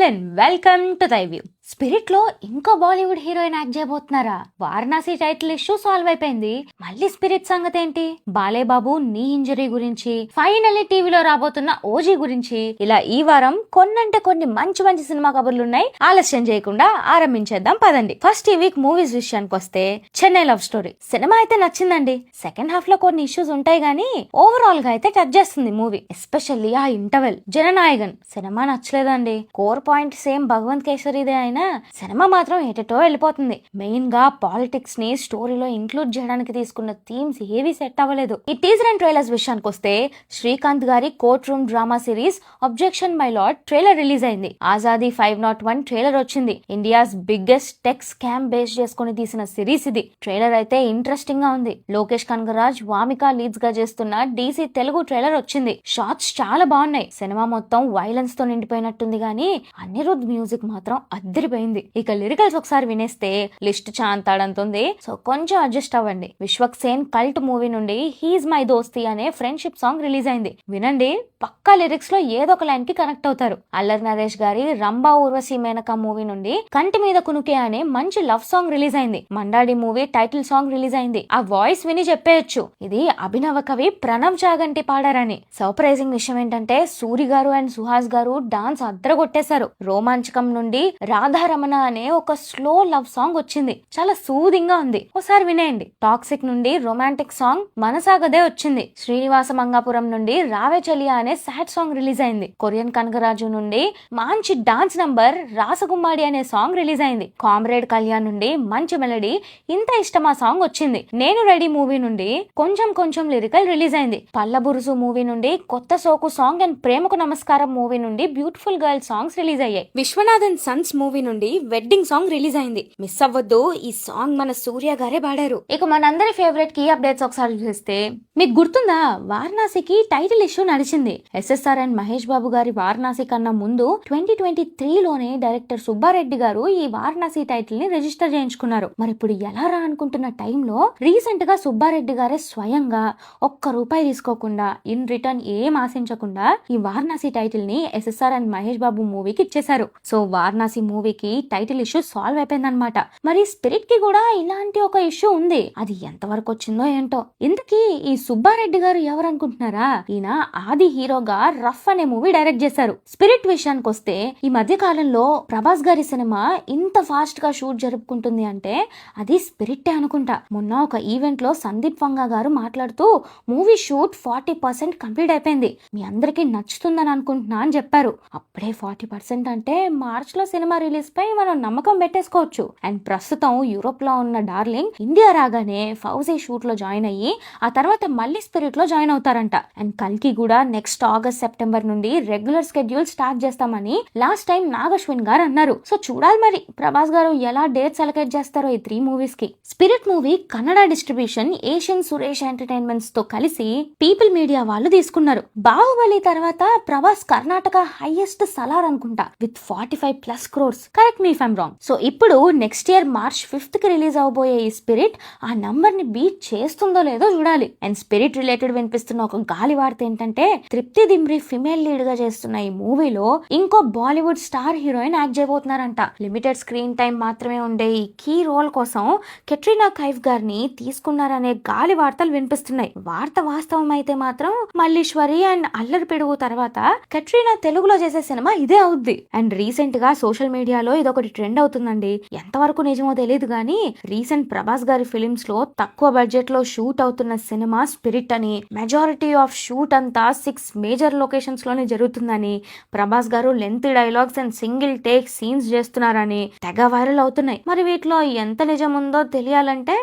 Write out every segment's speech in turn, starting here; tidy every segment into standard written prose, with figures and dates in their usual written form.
All and welcome to the view. Spirit లో ఇంకో Bollywood heroine act చేయబోతున్నారా? వారణాసి టైటిల్ ఇష్యూ సాల్వ్ అయిపోయింది. మళ్ళీ స్పిరిట్ సంగతి ఏంటి? బాలేబాబు నీ ఇంజరీ గురించి, ఫైనల్లీ టీవీలో రాబోతున్న ఓజీ గురించి, ఇలా ఈ వారం కొన్ని మంచి మంచి సినిమా కబుర్లున్నాయి. ఆలస్యం చేయకుండా ఆరంభించేద్దాం పదండి. ఫస్ట్ ఈ వీక్ మూవీస్ విషయానికి వస్తే చెన్నై లవ్ స్టోరీ సినిమా అయితే నచ్చిందండి. సెకండ్ హాఫ్ లో కొన్ని ఇష్యూస్ ఉంటాయి గానీ ఓవరాల్ గా అయితే టచ్ చేస్తుంది మూవీ. ఎస్పెషల్లీ ఆ ఇంటర్వెల్. జననాయగన్ సినిమా నచ్చలేదండి. కోర్ పాయింట్ సేమ్ భగవంత్ కేసరిదే అయినా సినిమా మాత్రం ఎటటో వెళ్ళిపోతుంది. మెయిన్ గా పాలిటిక్స్ ని స్టోరీలో ఇంక్లూడ్ చేయడానికి తీసుకున్న థీమ్స్ ఏవి సెట్ అవ్వలేదు. ఈ టీజర్ అండ్ ట్రైలర్స్ విషయానికి వస్తే శ్రీకాంత్ గారి court room drama series objection my lord trailer release అయింది. ఆజాదీ 501 ట్రైలర్ వచ్చింది. India's biggest tech scam base చేసుకుని తీసిన సిరీస్ ఇది. ట్రైలర్ అయితే ఇంట్రెస్టింగ్ గా ఉంది. లోకేష్ కనగరాజ్, వామిక లీడ్స్ గా చేస్తున్న డీసీ తెలుగు ట్రైలర్ వచ్చింది. షార్ట్స్ చాలా బాగున్నాయి. సినిమా మొత్తం వైలెన్స్ తో నిండిపోయినట్టుంది గానీ అనిరుద్ మ్యూజిక్ మాత్రం అద్దరిపోయింది. ఇక లిరికల్స్ ఒకసారి వినేస్తే లిస్ట్ చాంతాడంతుంది. సో కొంచెం అడ్జస్ట్ అవ్వండి. విశ్వక్ సేన్ కల్ట్ మూవీ నుండి హీజ్ మై దోస్తి అనే ఫ్రెండ్షిప్ సాంగ్ రిలీజ్ అయింది. వినండి, పక్కా లిరిక్స్ లో ఏదో ఒక లైన్ కి కనెక్ట్ అవుతారు. అల్లరి నరేష్ గారి రంభా ఊర్వశి మేనక మూవీ నుండి కంటి మీద కునుకే అనే మంచి లవ్ సాంగ్ రిలీజ్ అయింది. Mandaadi movie title song release అయింది. ఆ వాయిస్ విని చెప్పేయచ్చు ఇది అభినవ కవి ప్రణవ్ చాగంటి పాడారని. సర్ప్రైజింగ్ విషయం ఏంటంటే సూరి గారు అండ్ సుహాస్ గారు డాన్స్ అద్దరగొట్టేశారు. రోమాంచకం నుండి రాధారమణ అనే ఒక స్లో లవ్ సాంగ్ వచ్చింది. చాలా సూదింగ్ గా ఉంది. ఒకసారి వినేయండి. టాక్సిక్ నుండి రొమాంటిక్ సాంగ్ మనసాగదే వచ్చింది. శ్రీనివాస మంగాపురం నుండి రావే చలియా అనే సాడ్ సాంగ్ రిలీజ్ అయింది. కొరియన్ కనకరాజు నుండి మంచి డాన్స్ నంబర్ రాసగుమ్మాడి అనే సాంగ్ రిలీజ్ అయింది. కామ్రేడ్ కళ్యాణ్ నుండి మంచి మెలడీ ఇంత ఇష్టమా సాంగ్ వచ్చింది. నేను రెడీ మూవీ నుండి కొంచెం లిరికల్ రిలీజ్ అయింది. పల్లబురుసు మూవీ నుండి కొత్త సోకు సాంగ్ అండ్ ప్రేమకు నమస్కారం మూవీ నుండి బ్యూటిఫుల్ గర్ల్ సాంగ్స్ రిలీజ్ అయ్యాయి. విశ్వనాథన్ సన్స్ మూవీ నుండి వెడ్డింగ్ సాంగ్ రిలీజ్ అయింది. మిస్ అవ్వద్దు, ఈ సాంగ్ మన సూర్య గారే పాడారు. ఇక మనందరి ఫేవరెట్ కీ అప్డేట్స్ ఒకసారి చూస్తే మీకు గుర్తుందా, వారణాసికి టైటిల్ ఇష్యూ నడిచింది. ఎస్ఎస్ఆర్ అండ్ మహేష్ బాబు గారి వారణాసి కన్నా ముందు 2023లోనే డైరెక్టర్ సుబ్బారెడ్డి గారు ఈ వారణాసి టైటిల్ ని రిజిస్టర్ చేయించుకున్నారు. మరి ఇప్పుడు ఎలా రా అనుకుంటున్న టైంలో రీసెంట్ గా సుబ్బారెడ్డి గారే స్వయంగా ₹1 తీసుకోకుండా ఇన్ రిటర్న్ ఏం ఆశించకుండా ఈ వారణాసి టైటిల్ ని ఎస్ఎస్ఆర్ అండ్ మహేష్ బాబు మూవీకి ఇచ్చేశారు. సో వారణాసి మూవీకి టైటిల్ ఇష్యూ సాల్వ్ అయిపోయిందన్నమాట. మరి స్పిరిట్ కి కూడా ఇలాంటి ఒక ఇష్యూ ఉంది. అది ఎంతవరకు వచ్చిందో ఏంటో. ఇంతకీ ఈ సుబ్బారెడ్డి గారు ఎవరు అనుకుంటున్నారా? ఈయన ఆది హీరోగా రఫ్ అనే మూవీ డైరెక్ట్ చేశారు. స్పిరిట్ విషయానికి వస్తే ఈ మధ్య కాలంలో ప్రభాస్ గారి సినిమా ఇంత ఫాస్ట్ గా షూట్ జరుపుకుంటుంది అంటే అది స్పిరిట్టే అనుకుంటా. మొన్న ఒక ఈవెంట్ లో సందీప్ వంగా గారు మాట్లాడుతూ మూవీ షూట్ 40% కంప్లీట్ అయిపోయింది, మీ అందరికీ నచ్చుతుందని అనుకుంటున్నా అని చెప్పారు. అప్పుడే 40% అంటే మార్చ్ లో సినిమా రిలీజ్ పై మనం నమ్మకం పెట్టేసుకోవచ్చు. అండ్ ప్రస్తుతం యూరోప్ లో ఉన్న డార్లింగ్ ఇండియా రాగానే ఫౌజీ షూట్ లో జాయిన్ అయ్యి ఆ తర్వాత మళ్ళీ స్పిరిట్ లో జాయిన్ అవుతారంట. అండ్ కల్కి కూడా నెక్స్ట్ ఆగస్ట్ సెప్టెంబర్ నుండి రెగ్యులర్ షెడ్యూల్ స్టార్ట్ చేస్తామని లాస్ట్ టైం నాగశ్విన్ గారు అన్నారు. సో చూడాలి మరి ప్రభాస్ గారు ఎలా డేట్స్ అలొకేట్ చేస్తారో ఈ 3 మూవీస్ కి. Spirit movie Kannada distribution Asian Suresh entertainments తో కలిసి పీపుల్ మీడియా వాళ్ళు తీసుకున్నారు. బాహుబలి తర్వాత ప్రభాస్ కర్ణాటక హైయెస్ట్ సలార్ అనుకుంటా with 45+ crores. Correct me if I'm wrong. So ఇప్పుడు నెక్స్ట్ ఇయర్ March 5th కి రిలీజ్ అవబోయే ఈ స్పిరిట్ ఆ నంబర్ ని బీట్ చేస్తుందో లేదో చూడాలి. అండ్ స్పిరిట్ రిలేటెడ్ వినిపిస్తున్న ఒక గాలి వార్త ఏంటంటే తృప్తి దిమ్రి ఫిమేల్ లీడ్ గా చేస్తున్న ఈ మూవీలో ఇంకో బాలీవుడ్ స్టార్ హీరోయిన్ యాక్ట్ చేయబోతున్నారంట. లిమిటెడ్ స్క్రీన్ టైం మాత్రమే ఉండే ఈ కీ రోల్ కోసం కెట్రీనా కైఫ్ గారిని తీసుకున్నారనే గాలి వార్తలు వినిపిస్తున్నాయి. వార్త వాస్తవం అయితే మాత్రం మల్లీశ్వరి అండ్ అల్లరి పిడుగు తర్వాత కెట్రీనా తెలుగులో చేసే సినిమా ఇదే అవుద్ది. అండ్ రీసెంట్ గా సోషల్ మీడియాలో ఇదొకటి ట్రెండ్ అవుతుందండి. ఎంతవరకు నిజమో తెలియదు కానీ రీసెంట్ ప్రభాస్ గారి ఫిలిమ్స్ లో తక్కువ బడ్జెట్ లో షూట్ అవుతున్న సినిమా స్పిరిట్ అని, మెజారిటీ ఆఫ్ షూట్ అంతా 6 మేజర్ లొకేషన్స్ లోనే జరుగుతుందని, ప్రభాస్ గారు length dialogues and single take scenes చేస్తున్నారని తెగ వైరల్ అవుతున్నాయి. మరి వీటిలో ఎంత నిజం ఉందో తెలియాలంటే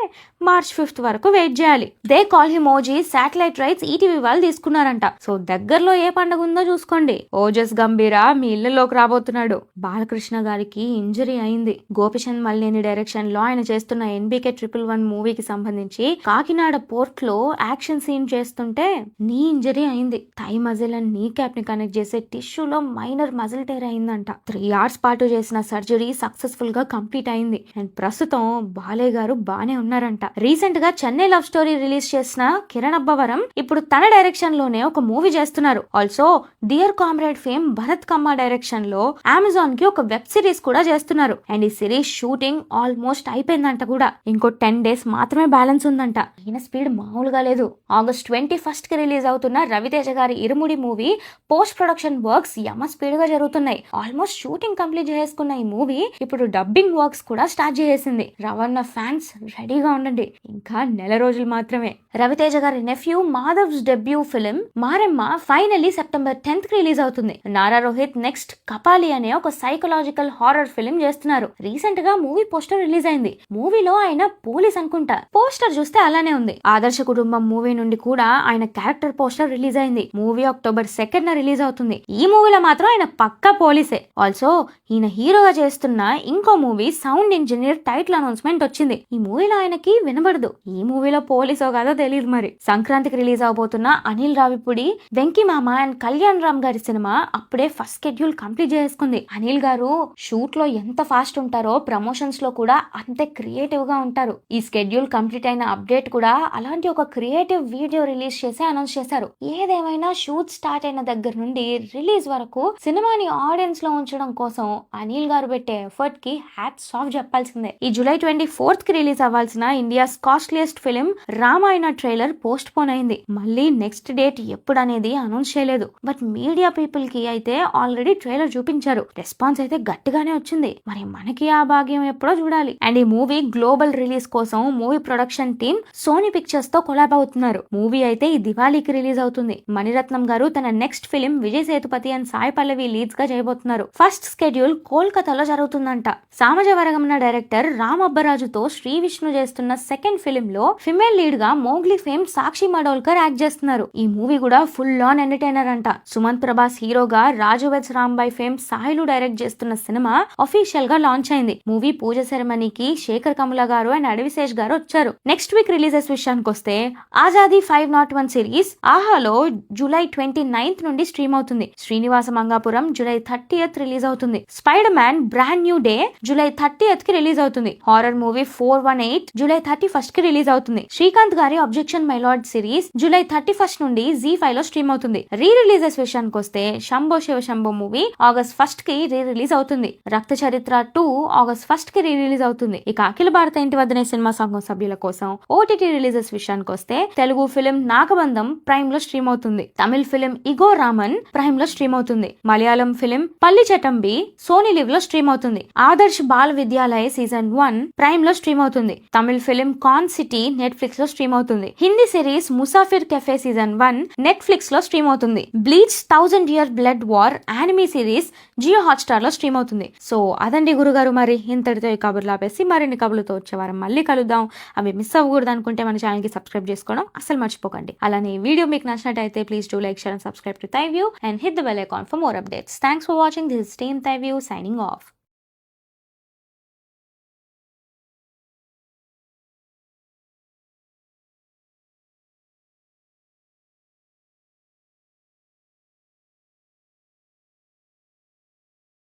March 5th వరకు వెయిట్ చేయాలి. They call him OG satellite rights ETV వాళ్ళు తీసుకున్నారంట. సో దగ్గరలో ఏ పండుగ ఉందో చూసుకోండి. ఓజస్ గంభీర మీ ఇళ్లలోకి రాబోతున్నాడు. బాలకృష్ణ గారి గారికి ఇంజరీ అయింది. గోపిచంద్ మల్లేని డైరెక్షన్ లో ఆయన చేస్తున్న NBK 111 మూవీకి సంబంధించి కాకినాడ పోర్ట్ లో యాక్షన్ సీన్ చేస్తుంటే నీ ఇంజరీ అయింది. థై మజిల్ అండ్ నీ క్యాప్ ని కనెక్ట్ చేసే టిష్యూలో మైనర్ మజిల్ టేర్ అయిందంట. 3 hours పాటు చేసిన సర్జరీ సక్సెస్ఫుల్ గా కంప్లీట్ అయింది. అండ్ ప్రస్తుతం బాలయ్య గారు బానే ఉన్నారంట. రీసెంట్ గా చెన్నై లవ్ స్టోరీ రిలీజ్ చేసిన కిరణ్ అబ్బవరం ఇప్పుడు తన డైరెక్షన్ లోనే ఒక మూవీ చేస్తున్నారు. Also dear comrade fame Bharath Kamma direction లో అమెజాన్ కి ఒక వెబ్ సిరీస్ కూడా చేస్తున్నారు. అండ్ ఈ సిరీస్ షూటింగ్ ఆల్మోస్ట్ అయిపోయిందంట కూడా. ఇంకో 10 days మాత్రమే బ్యాలెన్స్ ఉందంట. ఈయన స్పీడ్ మామూలుగా లేదు. August 21st కి రిలీజ్ అవుతున్న రవితేజ గారి ఇరుముడి మూవీ పోస్ట్ ప్రొడక్షన్ వర్క్స్ యమ స్పీడ్ గా జరుగుతున్నాయి. ఆల్మోస్ట్ షూటింగ్ కంప్లీట్ చేసుకున్న ఈ మూవీ ఇప్పుడు డబ్బింగ్ వర్క్స్ కూడా స్టార్ట్ చేసేసింది. రవణ ఫ్యాన్స్ రెడీగా ఉండండి, ఇంకా నెల రోజులు మాత్రమే. రవితేజ గారి nephew Madhav's debut film Maremma finally September 10th కి రిలీజ్ అవుతుంది. నారా రోహిత్ నెక్స్ట్ కపాలి అనే ఒక సైకలాజికల్ హారర్ ఫిలిం చేస్తున్నారు. రీసెంట్ గా మూవీ పోస్టర్ రిలీజ్ అయింది. మూవీలో ఆయన పోలీస్ అనుకుంటా. పోస్టర్ చూస్తే అలానే ఉంది. ఆదర్శ కుటుంబం మూవీ నుండి కూడా ఆయన క్యారెక్టర్ పోస్టర్ రిలీజ్ అయింది. మూవీ October 2nd రిలీజ్ అవుతుంది. ఈ మూవీలో మాత్రం ఆయన పక్కా పోలీసే. ఆల్సో ఈయన హీరోగా చేస్తున్న ఇంకో movie sound engineer title announcement వచ్చింది. ఈ మూవీలో ఆయనకి వినబడదు. ఈ మూవీలో పోలీసో కాదో తెలియదు మరి. సంక్రాంతికి రిలీజ్ అవబోతున్న అనిల్ రావిపూడి, వెంకీ మామ అండ్ కళ్యాణ్ రామ్ గారి సినిమా అప్పుడే ఫస్ట్ షెడ్యూల్ కంప్లీట్ చేసుకుంది. అనిల్ గారు షూట్ లో ఎంత ఫాస్ట్ ఉంటారో ప్రమోషన్స్ లో కూడా అంతే క్రియేటివ్ గా ఉంటారు. ఈ షెడ్యూల్ కంప్లీట్ అయిన అప్డేట్ కూడా అలాంటి ఒక క్రియేటివ్ వీడియో రిలీజ్ చేసి అనౌన్స్ చేశారు. ఏదేమైనా షూట్ స్టార్ట్ అయిన దగ్గర నుండి రిలీజ్ వరకు సినిమాని ఆడియన్స్ లో ఉంచడం కోసం అనిల్ గారు పెట్టే ఎఫర్ట్ కి హ్యాట్స్ ఆఫ్ చెప్పాల్సిందే. ఈ July 24th కి రిలీజ్ అవ్వాల్సిన India's costliest film Ramayana trailer post phone అయింది. మళ్ళీ నెక్స్ట్ డేట్ ఎప్పుడు అనేది అనౌన్స్ చేయలేదు. బట్ మీడియా పీపుల్ కి అయితే ఆల్రెడీ ట్రైలర్ చూపించారు. రెస్పాన్స్ అయితే గట్టిగానే వచ్చింది. మరి మనకి ఆ భాగ్యం ఎప్పుడో చూడాలి. అండ్ ఈ మూవీ గ్లోబల్ రిలీజ్ కోసం movie production team Sony Pictures తో కొలాబ్ అవుతున్నారు. మూవీ అయితే ఈ దివాళీకి రిలీజ్ అవుతుంది. మణిరత్నం గారు తన next film Vijay Sethupathi and Sai Pallavi leads గా చేయబోతున్నారు. ఫస్ట్ షెడ్యూల్ కోల్కతాలో జరుగుతుందంట. సామజ వరగమన డైరెక్టర్ రామ్ అబ్బరాజుతో శ్రీ విష్ణు చేస్తున్న సెకండ్ ఫిలిం లో ఫిమేల్ లీడ్ గా Mowgli fame Sakshi Madolkar act చేస్తున్నారు. ఈ మూవీ కూడా ఫుల్ ఆన్ ఎంటర్టైనర్ అంట. సుమంత్ ప్రభాస్ హీరోగా Raju weds Rambai fame Sailu direct చేస్తున్న సినిమా అఫీషియల్ గా లాంచ్ అయింది. మూవీ పూజ సెరమనీకి శేఖర్ కమల గారు అండ్ అడవిశేష్ గారు వచ్చారు. నెక్స్ట్ వీక్ రిలీజెస్ విషయానికి వస్తే ఆజాదీ 501 సిరీస్ ఆహాలో July 29th నుండి స్ట్రీమ్ అవుతుంది. Srinivasa Mangapuram July 30th release అవుతుంది. Spiderman brand new day July 30th కి రిలీజ్ అవుతుంది. హారర్ మూవీ 418 July 31st కి రిలీజ్ అవుతుంది. శ్రీకాంత్ గారి objection my lord series July 31st నుండి ZEE5 లో స్ట్రీమ్ అవుతుంది. రీ రిలీజెస్ విషయానికి వస్తే Shambho Shiva Shambho movie August 1st కి రీ రిలీజ్ అవుతుంది. రక్త చరిత్ర 2 August 1st కి రీ రిలీజ్ అవుతుంది. ఇక అఖిల భారత ఇంటి వద్దనే సినిమా సంఘం సభ్యుల కోసం OTT రిలీజెస్ విషయానికి వస్తే తెలుగు ఫిలిం నాగబంధం ప్రైమ్ లో స్ట్రీమ్ అవుతుంది. Tamil film ego Raman Prime లో స్ట్రీమ్ అవుతుంది. Malayalam film Palli Chattambi Sony Liv లో స్ట్రీమ్ అవుతుంది. ఆదర్శ్ బాల్ విద్యాలయ సీజన్ 1 ప్రైమ్ లో స్ట్రీమ్ అవుతుంది. Tamil film con city Netflix లో స్ట్రీమ్ అవుతుంది. Hindi series Musafir cafe season 1 Netflix లో స్ట్రీమ్ అవుతుంది. Bleach 1000 Year Blood War anime series Jio Hotstar లో స్ట్రీమ్ అవుతుంది. సో అదండి గురుగారు, మరి ఇంతటితో ఈ కబుర్లు ఆపేసి మరిన్ని కబుర్లతో వచ్చే వారం మళ్ళీ కలుద్దాం. అవి మిస్ అవ్వకూడదు అనుకుంటే మన ఛానల్ కి సబ్స్క్రైబ్ చేసుకోవడం అసలు మర్చిపోకండి. అలానే ఈ వీడియో మీకు నచ్చినట్టయితే please do like, share and subscribe to thy view and hit the bell icon for more updates. Thanks for watching. This is team thy view signing of.